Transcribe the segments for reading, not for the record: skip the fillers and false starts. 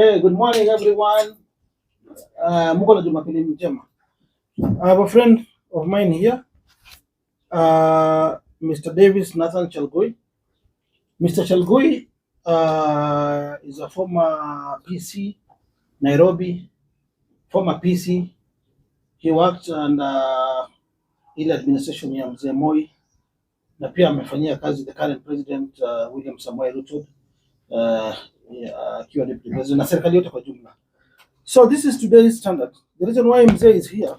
Hey, good morning everyone. Muko na Jumapili njema. I have a friend of mine here, Mr. Davis Nathan Chalgui. Mr. Chalgui is a former PC, Nairobi, former PC. He worked under ile administration ya Mzee Moi na pia amefanyia kazi the current president William Samoei Ruto akiwa deputy president na serikali yote kwa jumla. So this is today's standard. The reason why Mzee is here,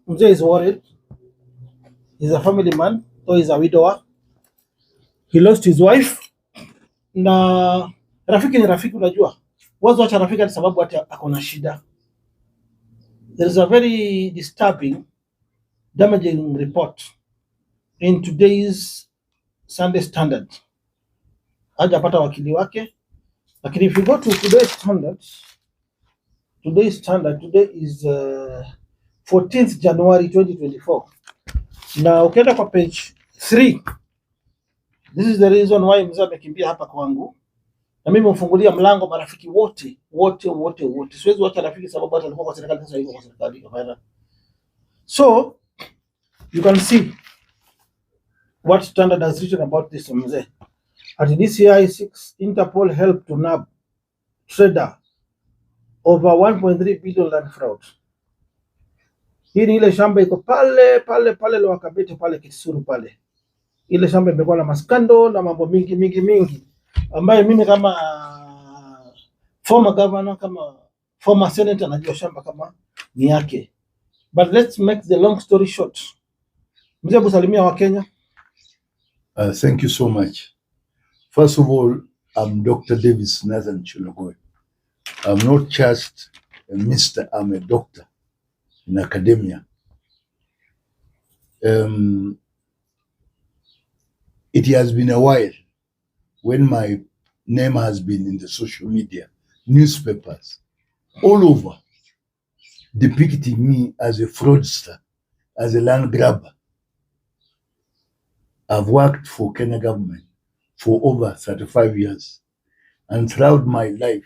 Mzee is worried. He's a family man, so he's a widower. He lost his wife. Na rafiki ni rafiki, unajua. Wazo acha rafiki ni sababu hata akona shida. There is a very disturbing, damaging report in today's Sunday Standard. Hajapata wakili wake. Lakini if you go to today's standard, today is 14th January 2024. Na ukienda kwa page 3, this is the reason why Mzee amekimbia hapa kwangu. Na mimi mfungulia mlango marafiki wote. Siwezi wacha rafiki sababu hata alikuwa kwa serikali, sasa yuko kwa serikali kafanya. So you can see what Standard has written about this Mzee. At DCI 6, Interpol helped to nab trader over 1.3 billion land fraud. Hii ni ile shamba iko pale Lwakabete pale Kisuru pale. Ile shamba imekuwa na maskando na mambo mingi ambayo mimi kama former governor, kama former senator najua shamba kama ni yake. But let's make the long story short. Mzee, kusalimia wa Kenya. Thank you so much. First of all, I'm Dr. Davis Nathan Chalgui. I'm not just a Mr. I'm a doctor in academia. It has been a while when my name has been in the social media, newspapers, all over, depicting me as a fraudster, as a land grabber. I've worked for Kenya government for over 35 years. And throughout my life,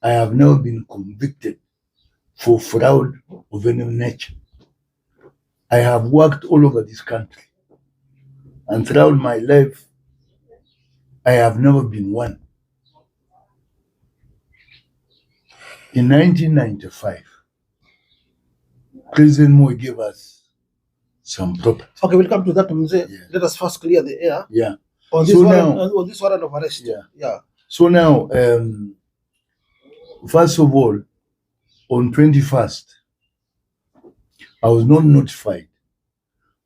I have never been convicted for fraud of any nature. I have worked all over this country. And throughout my life, I have never been one. In 1995, President Moi gave us some property. Okay, we'll come to that, Mzee. Yeah. Let us first clear the air. Yeah. On this warrant of arrest. Yeah. So now, first of all, on 21st, I was not notified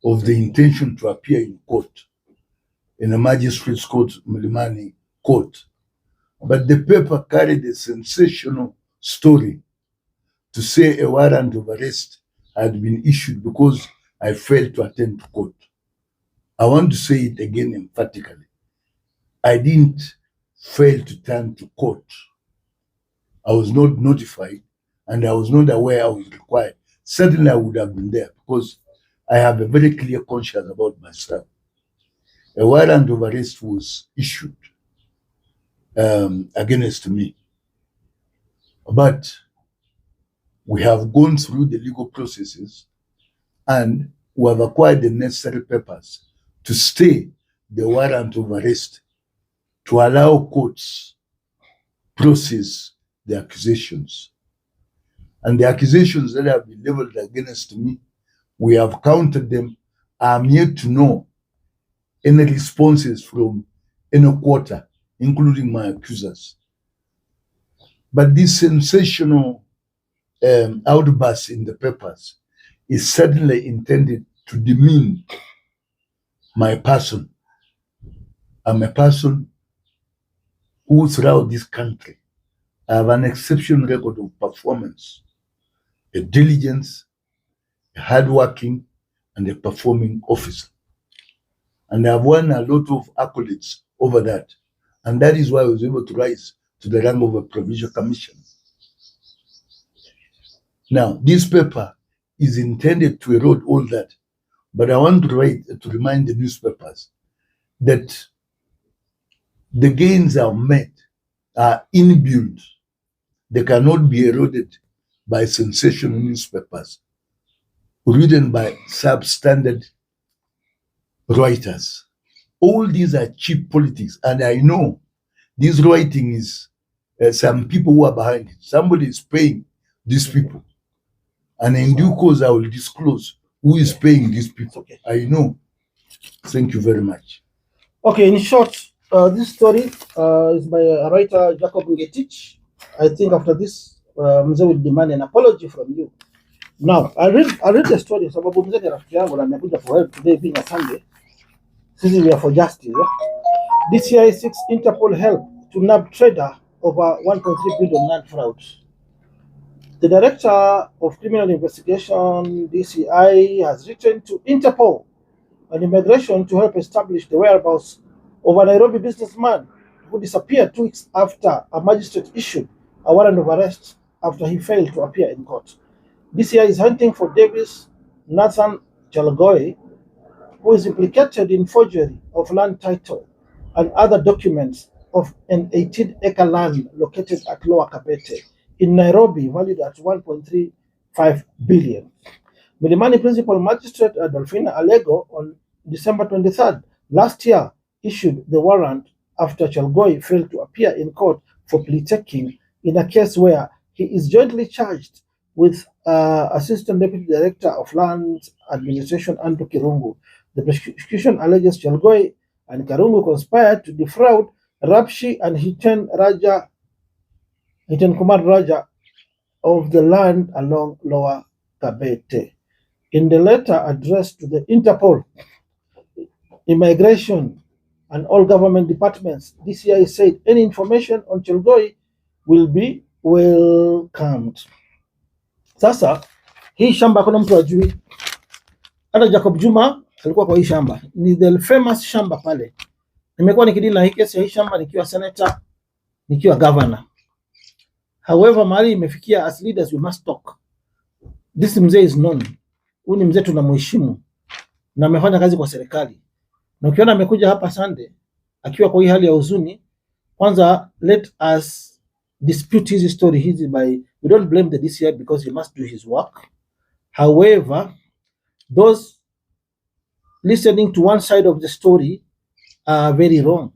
of the intention to appear in court, in a magistrate's court, Milimani court. But the paper carried a sensational story to say a warrant of arrest had been issued because I failed to attend to court. I want to say it again emphatically. I didn't fail to turn to court. I was not notified and I was not aware I was required. Certainly I would have been there because I have a very clear conscience about myself. A warrant of arrest was issued against me. But we have gone through the legal processes and we have acquired the necessary papers to stay the warrant of arrest to allow courts process the accusations. And the accusations that have been leveled against me, we have counted them. I'm yet to know any responses from any quarter, including my accusers. But this sensational outburst in the papers is certainly intended to demean my person. I'm a person who throughout this country I have an exceptional record of performance, a diligence, a hardworking, and a performing officer. And I've won a lot of accolades over that. And that is why I was able to rise to the rank of a provincial commissioner. Now, this paper is intended to erode all that. But I want to remind the newspapers that the gains are made are inbuilt. They cannot be eroded by sensational newspapers written by substandard writers. All these are cheap politics, and I know this writing is some people who are behind it. Somebody is paying these people, and in due course, I will disclose who is paying these people. Okay. I know. Thank you very much. Okay, in short, this story is by a writer Jacob Ngetich. I think after this, Mzee will demand an apology from you. Now, I read the story sababu Mzee ni rafiki yangu na nimekuja for help today being a Sunday. Sisi we are for justice. DCI seeks Interpol help to nab trader over 1.3 billion land fraud. The Director of Criminal Investigation, DCI, has written to Interpol and Immigration to help establish the whereabouts of a Nairobi businessman who disappeared 2 weeks after a magistrate issued a warrant of arrest after he failed to appear in court. DCI is hunting for Davis Nathan Chalgoi, who is implicated in forgery of land title and other documents of an 18-acre land located at Lower Kabete in Nairobi, valued at 1.35 billion. Milimani Principal Magistrate Adolfina Alego on December 23rd last year issued the warrant after Chalgoi failed to appear in court for plea taking in a case where he is jointly charged with Assistant Deputy Director of Lands Administration Andrew Kirungu. The prosecution alleges Chalgoi and Kirungu conspired to defraud Rapshi and Hiten Kumar Raja of the land along Lower Kabete. In the letter addressed to the Interpol, Immigration, and all government departments, DCI said any information on Chalgoi will be welcomed. Sasa hii shamba kuna mtu ajui, hata Jacob Juma alikuwa kwa hii shamba, ni the famous shamba pale. Nimekuwa nikidili na hii kesi ya hii shamba nikiwa senator, nikiwa governor. However, mahali imefikia, as leaders we must talk. This Mzee is known. Huyu ni Mzee tunamheshimu na amefanya kazi kwa serikali. Na ukiona amekuja hapa Sunday akiwa kwa hii hali ya huzuni, kwanza let us dispute his story hizi by, we don't blame the DCI because he must do his work. However, those listening to one side of the story are very wrong.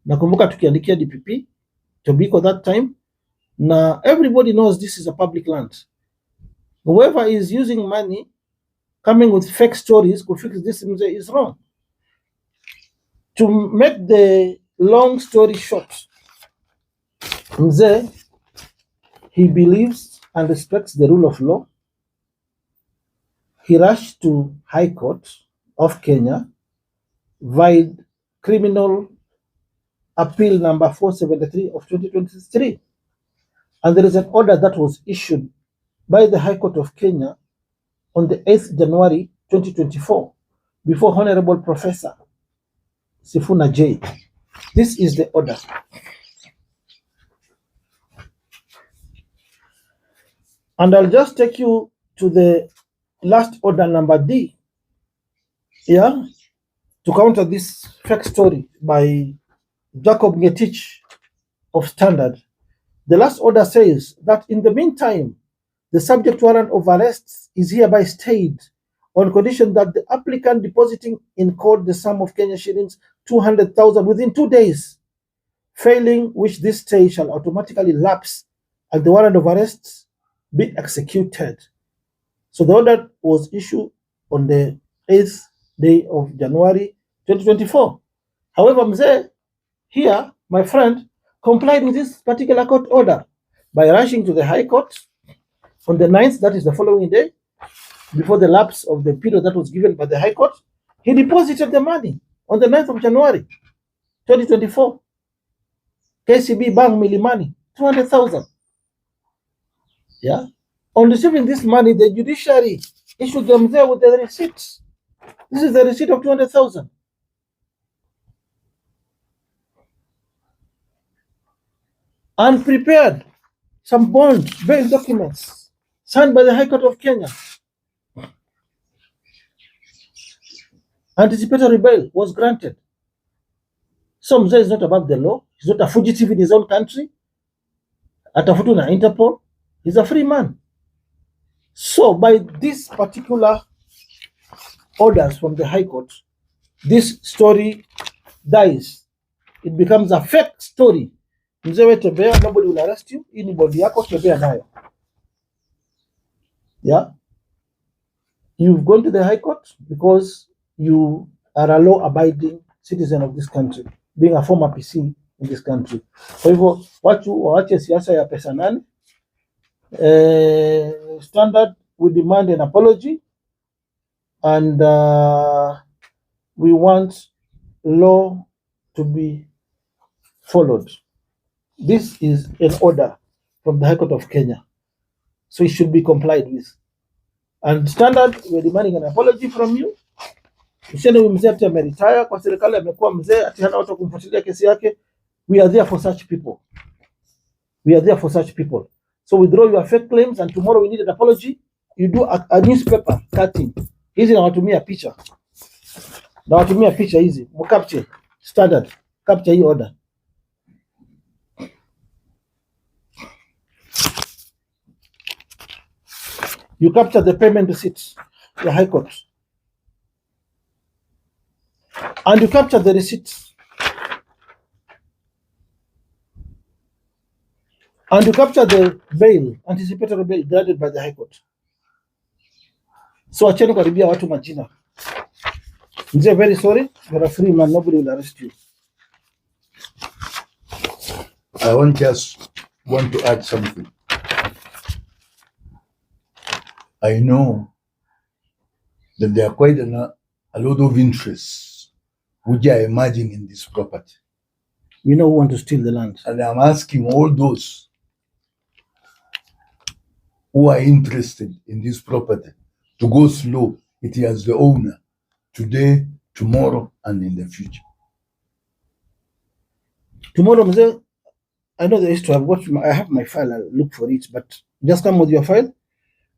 Nakumbuka tukiandikia DPP Tobiko that time, na everybody knows this is a public land. Whoever is using money coming with fake stories to fix this Mzee is wrong. To make the long story short, Mzee, he believes and respects the rule of law. He rushed to High Court of Kenya via criminal appeal number 473 of 2023. And there is an order that was issued by the High Court of Kenya on the 8th January 2024 before Honorable Professor Sifuna J. This is the order. And I'll just take you to the last order, number D, yeah, to counter this fake story by Jacob Ngetich of Standard. The last order says that in the meantime, the subject warrant of arrest is hereby stayed on condition that the applicant depositing in court the sum of Kenya shillings 200,000 within 2 days, failing which this stay shall automatically lapse and the warrant of arrest be executed. So the order was issued on the 8th day of January 2024. However, Mzee here, my friend, complied with this particular court order by rushing to the High Court on the 9th, that is the following day, before the lapse of the period that was given by the High Court. He deposited the money on the 9th of January 2024. KCB Bank Milimani, 200,000. Yeah. On receiving this money, the judiciary issued them there with the receipts. This is the receipt of 200,000. And prepared some bond bail documents signed by the High Court of Kenya. Anticipatory bail was granted. So Mzee is not above the law. He's not a fugitive in his own country. Atafutwa na Interpol. He's a free man. So by this particular orders from the High Court, this story dies. It becomes a fake story. Mzee we tembea, nobody will arrest you. Hii ni body yako, tembea nayo. Yeah. You've gone to the High Court because you are a law-abiding citizen of this country, being a former PC in this country. Kwa hivyo watu waache siasa ya pesa nane. Standard, we demand an apology, and we want law to be followed. This is an order from the High Court of Kenya, so it should be complied with. And Standard, we're demanding an apology from you. Usiende mzee ati ameretire kwa serikali, amekuwa mzee ati hana watu kumfuatilia kesi yake. We are there for such people. We are there for such people. So withdraw your fake claims, and tomorrow we need an apology. You do a newspaper cutting. Hizi nawatumia picha. Nawatumia picha hizi. Mcapture Standard. Capture hii order. You capture the payment receipts, the High Court. And you capture the receipts. And you capture the bail, anticipatory bail granted by the High Court. So acheni kuharibia watu majina. Mzee, very sorry, you're a free man, nobody will arrest you. I just want to add something. I know that there are quite a lot of interests which are emerging in this property. We know who want to steal the land. And I'm asking all those who are interested in this property to go slow. It has the owner today, tomorrow, and in the future. Tomorrow, Mzee, I know the history. I have my file. I'll look for it. But just come with your file.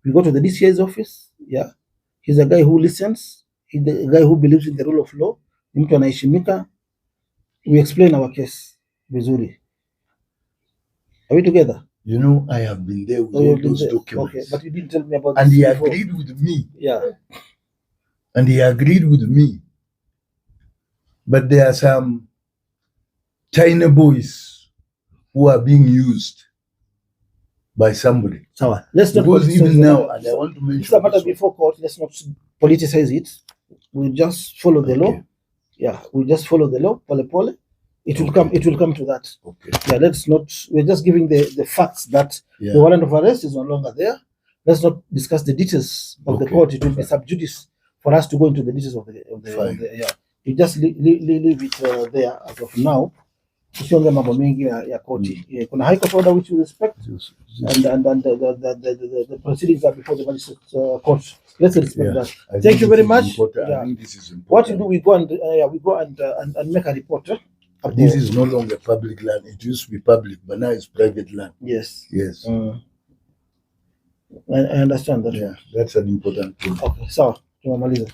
We go to the DCI's office. Yeah, he's a guy who listens. He's the guy who believes in the rule of law. Mtu anaheshimika. We explain our case vizuri. Are we together? You know, I have been there with all those documents. Okay, but you didn't tell me about and this. And he before. agreed with me. Yeah. And he agreed with me. But there are some China boys who are being used by somebody. So let's not because even now, and I want to mention this is a matter before court. Let's not politicize it. We'll just follow the law. Yeah, we'll just follow the law. Pole pole. It will come. It will come to that. Okay. Yeah. Let's not. We're just giving the facts that the warrant of arrest is no longer there. Let's not discuss the details of the court. It will be sub judice for us to go into the details of the yeah. You just leave it there as of now. Usiongea mambo mengi ya koti. Kuna high court order which we respect, and the proceedings are before the magistrate court. Let's respect that. Thank you very much. I think this is important. What you do, we go and make a report. This is no longer public land. It used to be public, but now it's private land. Yes. Yes. I understand that. Yeah, that's an important thing. Okay, so tumemaliza.